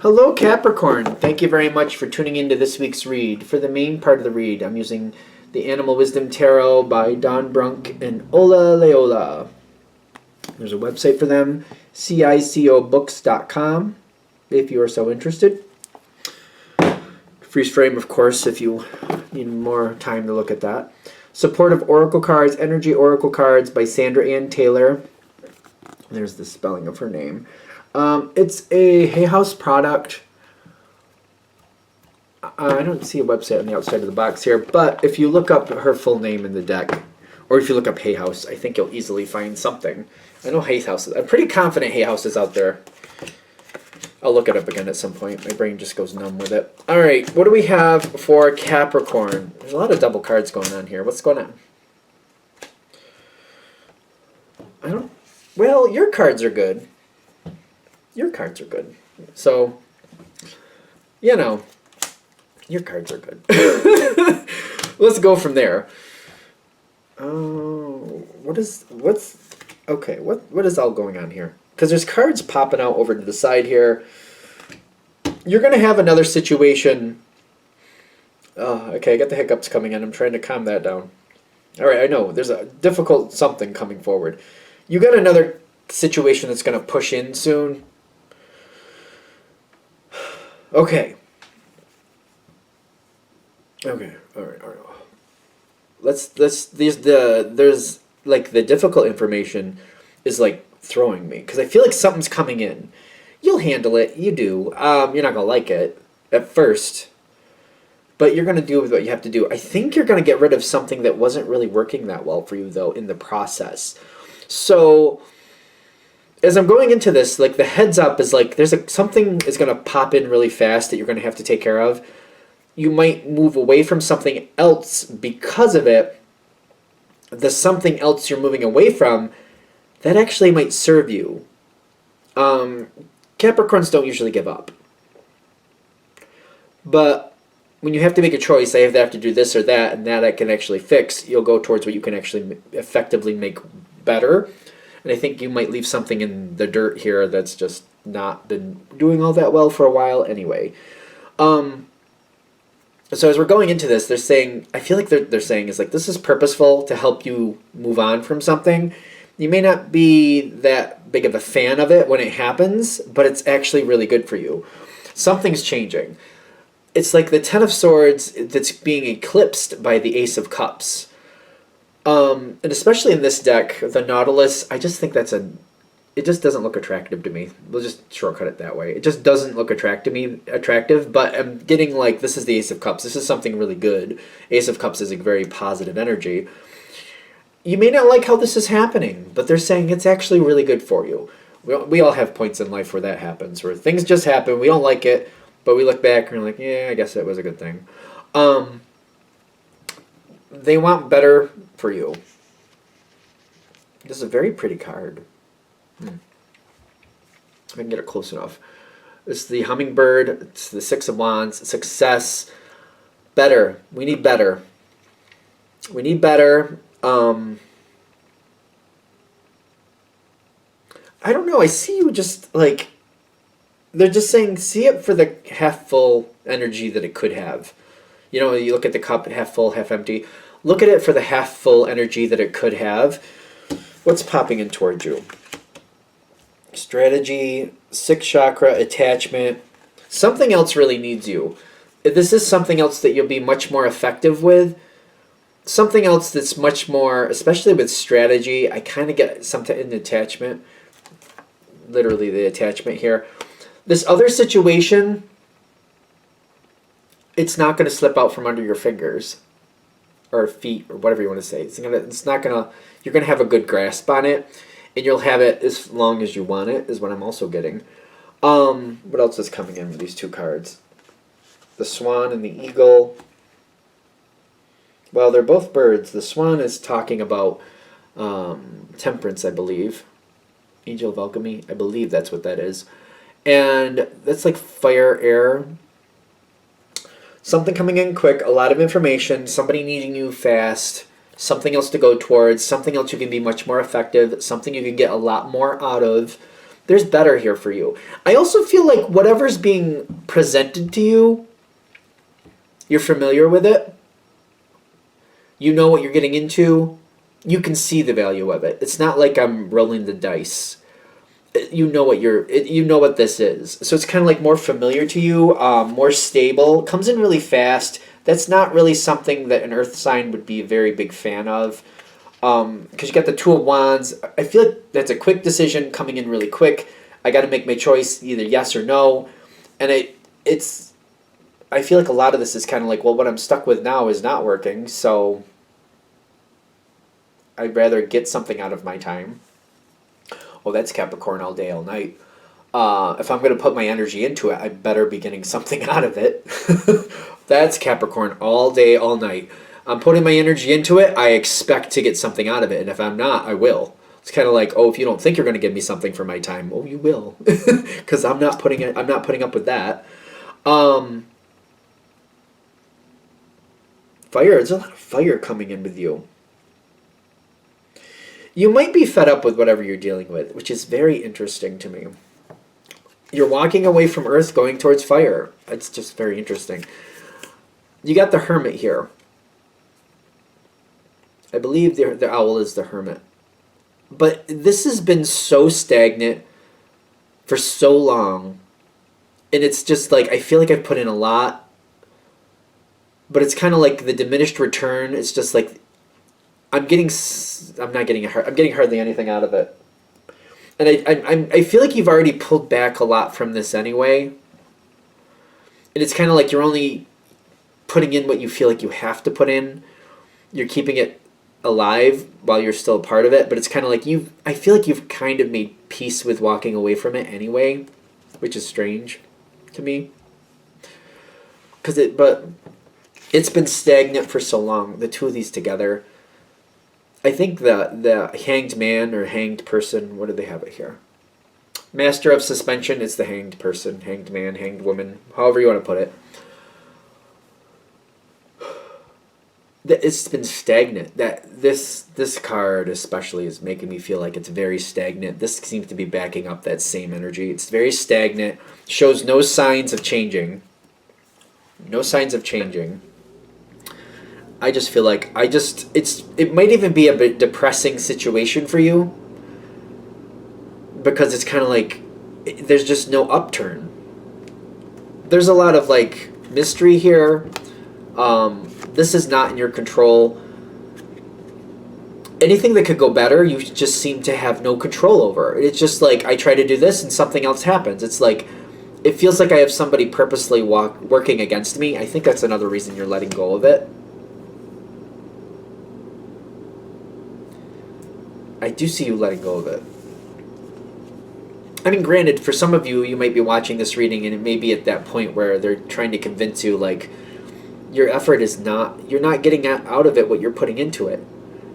Hello, Capricorn. Thank you very much for tuning into this week's read. For the main part of the read, I'm using the Animal Wisdom Tarot by Don Brunk and Ola Leola. There's a website for them, cicobooks.com, if you are so interested. Freeze frame, of course, if you need more time to look at that. Supportive Oracle Cards, Energy Oracle Cards by Sandra Ann Taylor. There's the spelling of her name. It's a Hay House product. I don't see a website on the outside of the box here, but if you look up her full name in the deck, or if you look up Hay House, I think you'll easily find something. I know Hay House. I'm pretty confident Hay House is out there. I'll look it up again at some point. My brain just goes numb with it. All right, what do we have for Capricorn? There's a lot of double cards going on here. What's going on? Well, your cards are good. Your cards are good. So, you know, your cards are good. Let's go from there. Oh, what is all going on here? Because there's cards popping out over to the side here. You're going to have another situation. Oh, okay, I got the hiccups coming in. I'm trying to calm that down. All right, I know. There's a difficult something coming forward. You got another situation that's going to push in soon. Okay. All right. There's like the difficult information is like throwing me because I feel like something's coming in. You'll handle it. You do. You're not gonna like it at first, but you're gonna do what you have to do. I think you're gonna get rid of something that wasn't really working that well for you though in the process. So as I'm going into this, like the heads up is like something is going to pop in really fast that you're going to have to take care of. You might move away from something else because of it. The something else you're moving away from, that actually might serve you. Capricorns don't usually give up. But when you have to make a choice, I have to do this or that, and that I can actually fix, you'll go towards what you can actually effectively make better. And I think you might leave something in the dirt here that's just not been doing all that well for a while anyway. So as we're going into this, they're saying, I feel like they're saying is like, this is purposeful to help you move on from something. You may not be that big of a fan of it when it happens, but it's actually really good for you. Something's changing. It's like the Ten of Swords that's being eclipsed by the Ace of Cups. And especially in this deck, the Nautilus, I just think it just doesn't look attractive to me. We'll just shortcut it that way. It just doesn't look attractive, but I'm getting like, this is the Ace of Cups. This is something really good. Ace of Cups is a very positive energy. You may not like how this is happening, but they're saying it's actually really good for you. We all have points in life where that happens, where things just happen, we don't like it, but we look back and we're like, yeah, I guess it was a good thing. They want better for you. This is a very pretty card. I can get it close enough. This is the Hummingbird. It's the Six of Wands. Success. Better. We need better. We need better. I don't know. I see you just like... They're just saying, see it for the half full energy that it could have. You know, you look at the cup, half full, half empty. Look at it for the half full energy that it could have. What's popping in towards you? Strategy, sixth chakra, attachment. Something else really needs you. This is something else that you'll be much more effective with. Something else that's much more, especially with strategy. I kind of get something in the attachment. Literally the attachment here. This other situation, it's not going to slip out from under your fingers or feet or whatever you want to say. It's not going to, you're going to have a good grasp on it, and you'll have it as long as you want it, is what I'm also getting. What else is coming in with these two cards? The Swan and the Eagle. Well, they're both birds. The Swan is talking about temperance, I believe. Angel of Alchemy, I believe that's what that is. And that's like fire, air. Something coming in quick, a lot of information, somebody needing you fast, something else to go towards, something else you can be much more effective, something you can get a lot more out of. There's better here for you. I also feel like whatever's being presented to you, you're familiar with it. You know what you're getting into. You can see the value of it. It's not like I'm rolling the dice. You know what this is. So it's kind of like more familiar to you, more stable. Comes in really fast. That's not really something that an earth sign would be a very big fan of. Because you got the Two of Wands. I feel like that's a quick decision coming in really quick. I got to make my choice, either yes or no. And I feel like a lot of this is kind of like, well, what I'm stuck with now is not working, so I'd rather get something out of my time. Oh, that's Capricorn all day, all night. If I'm going to put my energy into it, I better be getting something out of it. That's Capricorn all day, all night. I'm putting my energy into it, I expect to get something out of it. And if I'm not, I will. It's kind of like, oh, if you don't think you're going to give me something for my time, oh, you will. Because I'm not putting up with that. Fire, there's a lot of fire coming in with you. You might be fed up with whatever you're dealing with, which is very interesting to me. You're walking away from Earth, going towards fire. It's just very interesting. You got the Hermit here. I believe the owl is the Hermit. But this has been so stagnant for so long. And it's just like, I feel like I've put in a lot. But it's kind of like the diminished return. It's just like, I'm getting hardly anything out of it. And I feel like you've already pulled back a lot from this anyway. And it's kind of like you're only putting in what you feel like you have to put in. You're keeping it alive while you're still a part of it, but it's kind of like I feel like you've kind of made peace with walking away from it anyway, which is strange to me. But it's been stagnant for so long, the two of these together. I think the hanged man or hanged person, what do they have it here? Master of suspension is the hanged person, hanged man, hanged woman, however you want to put it. It's been stagnant. That this card especially is making me feel like it's very stagnant. This seems to be backing up that same energy. It's very stagnant. Shows no signs of changing. No signs of changing. I just feel like it might even be a bit depressing situation for you, because it's kind of like there's just no upturn. There's a lot of like mystery here. This is not in your control. Anything that could go better, you just seem to have no control over. It's just like, I try to do this and something else happens. It's like, it feels like I have somebody purposely working against me. I think that's another reason you're letting go of it. I do see you letting go of it. I mean, granted, for some of you, you might be watching this reading and it may be at that point where they're trying to convince you, like, your effort is you're not getting out of it what you're putting into it.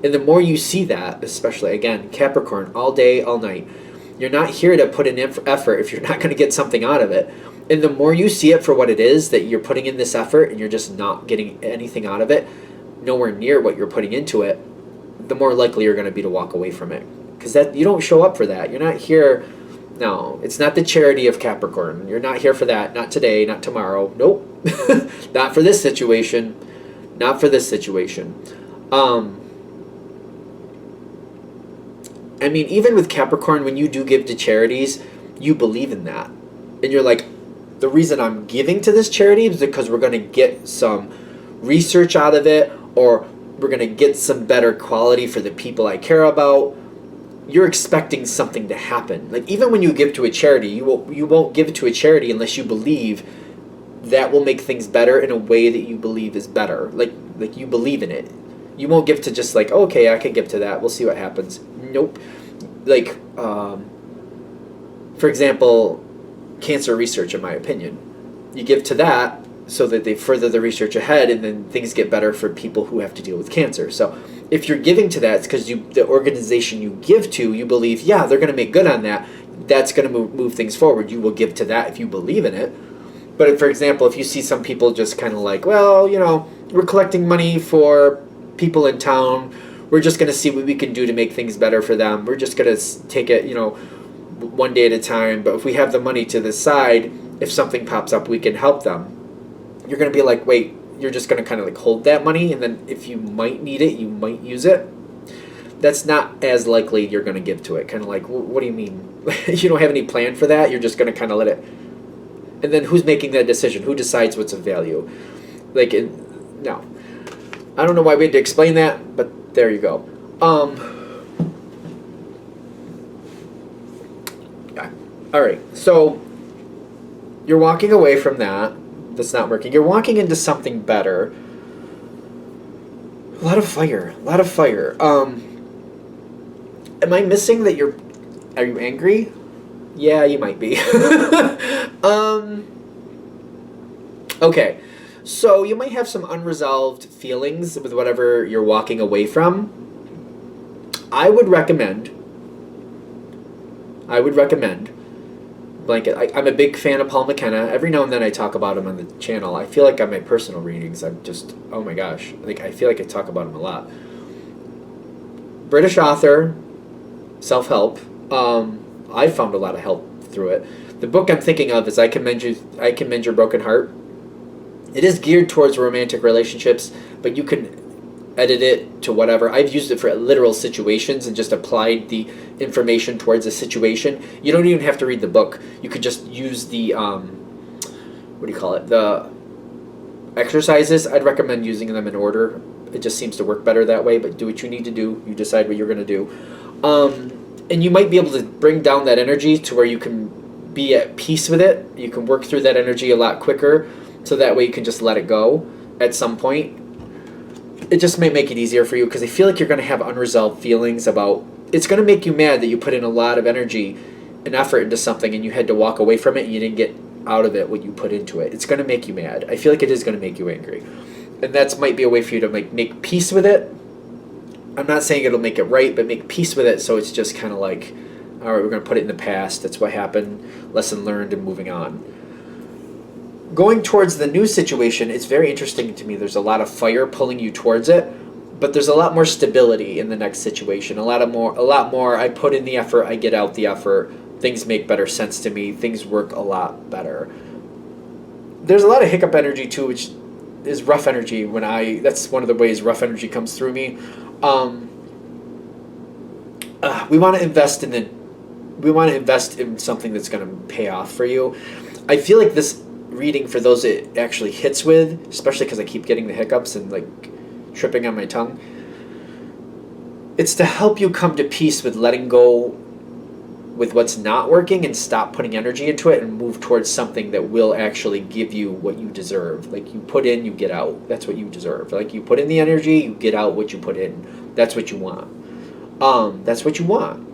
And the more you see that, especially, again, Capricorn, all day, all night, you're not here to put in effort if you're not going to get something out of it. And the more you see it for what it is, that you're putting in this effort and you're just not getting anything out of it, nowhere near what you're putting into it, the more likely you're going to be to walk away from it. Because you don't show up for that. You're not here. No, it's not the charity of Capricorn. You're not here for that. Not today, not tomorrow. Nope. Not for this situation. Not for this situation. I mean, even with Capricorn, when you do give to charities, you believe in that. And you're like, the reason I'm giving to this charity is because we're going to get some research out of it, or we're going to get some better quality for the people I care about. You're expecting something to happen. Like, even when you give to a charity, you won't give to a charity unless you believe that will make things better in a way that you believe is better. Like you believe in it. You won't give to just like, oh, okay, I can give to that. We'll see what happens. Nope. Like, for example, cancer research, in my opinion. You give to that so that they further the research ahead, and then things get better for people who have to deal with cancer. So if you're giving to that, it's because the organization you give to, you believe, yeah, they're going to make good on that. That's going to move things forward. You will give to that if you believe in it. But for example, if you see some people just kind of like, well, we're collecting money for people in town. We're just going to see what we can do to make things better for them. We're just going to take it, one day at a time. But if we have the money to the side, if something pops up, we can help them. You're going to be like, wait, you're just going to kind of like hold that money, and then if you might need it, you might use it. That's not as likely you're going to give to it. Kind of like, what do you mean? You don't have any plan for that? You're just going to kind of let it. And then who's making that decision? Who decides what's of value? Like, no. I don't know why we had to explain that, but there you go. Yeah. All right. So you're walking away from that. That's not working. You're walking into something better. A lot of fire. A lot of fire. Am I missing that you're... Are you angry? Yeah, you might be. Okay. So you might have some unresolved feelings with whatever you're walking away from. I would recommend... Blanket. I'm a big fan of Paul McKenna. Every now and then I talk about him on the channel. I feel like on my personal readings, I'm just... Oh my gosh. Like, I feel like I talk about him a lot. British author... Self-help. I found a lot of help through it. The book I'm thinking of is I Can Mend Your Broken Heart. It is geared towards romantic relationships, but you can edit it to whatever. I've used it for literal situations and just applied the information towards a situation. You don't even have to read the book. You could just use the, what do you call it? The exercises. I'd recommend using them in order. It just seems to work better that way, but do what you need to do. You decide what you're going to do. And you might be able to bring down that energy to where you can be at peace with it. You can work through that energy a lot quicker, so that way you can just let it go at some point. It just may make it easier for you, because I feel like you're going to have unresolved feelings about... It's going to make you mad that you put in a lot of energy and effort into something and you had to walk away from it and you didn't get out of it what you put into it. It's going to make you mad. I feel like it is going to make you angry. And that might be a way for you to make peace with it. I'm not saying it'll make it right, but make peace with it, so it's just kind of like, all right, we're going to put it in the past. That's what happened. Lesson learned, and moving on. Going towards the new situation, it's very interesting to me. There's a lot of fire pulling you towards it, but there's a lot more stability in the next situation. A lot more. I put in the effort. I get out the effort. Things make better sense to me. Things work a lot better. There's a lot of hiccup energy too, which is rough energy. That's one of the ways rough energy comes through me. We want to invest in something that's going to pay off for you. I feel like this reading, for those it actually hits with, especially because I keep getting the hiccups and like tripping on my tongue, it's to help you come to peace with letting go with what's not working and stop putting energy into it and move towards something that will actually give you what you deserve. Like, you put in, you get out. That's what you deserve. Like, you put in the energy, you get out what you put in. That's what you want. That's what you want.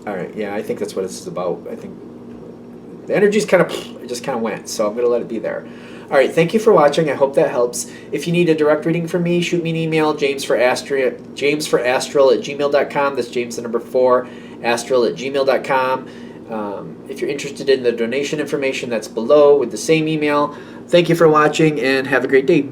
All right, yeah, I think that's what this is about. I think the energy's it just kind of went, so I'm going to let it be there. All right, thank you for watching. I hope that helps. If you need a direct reading from me, shoot me an email, jamesforastral@gmail.com. That's James the number 4, astral@gmail.com. If you're interested in the donation information, that's below with the same email. Thank you for watching, and have a great day.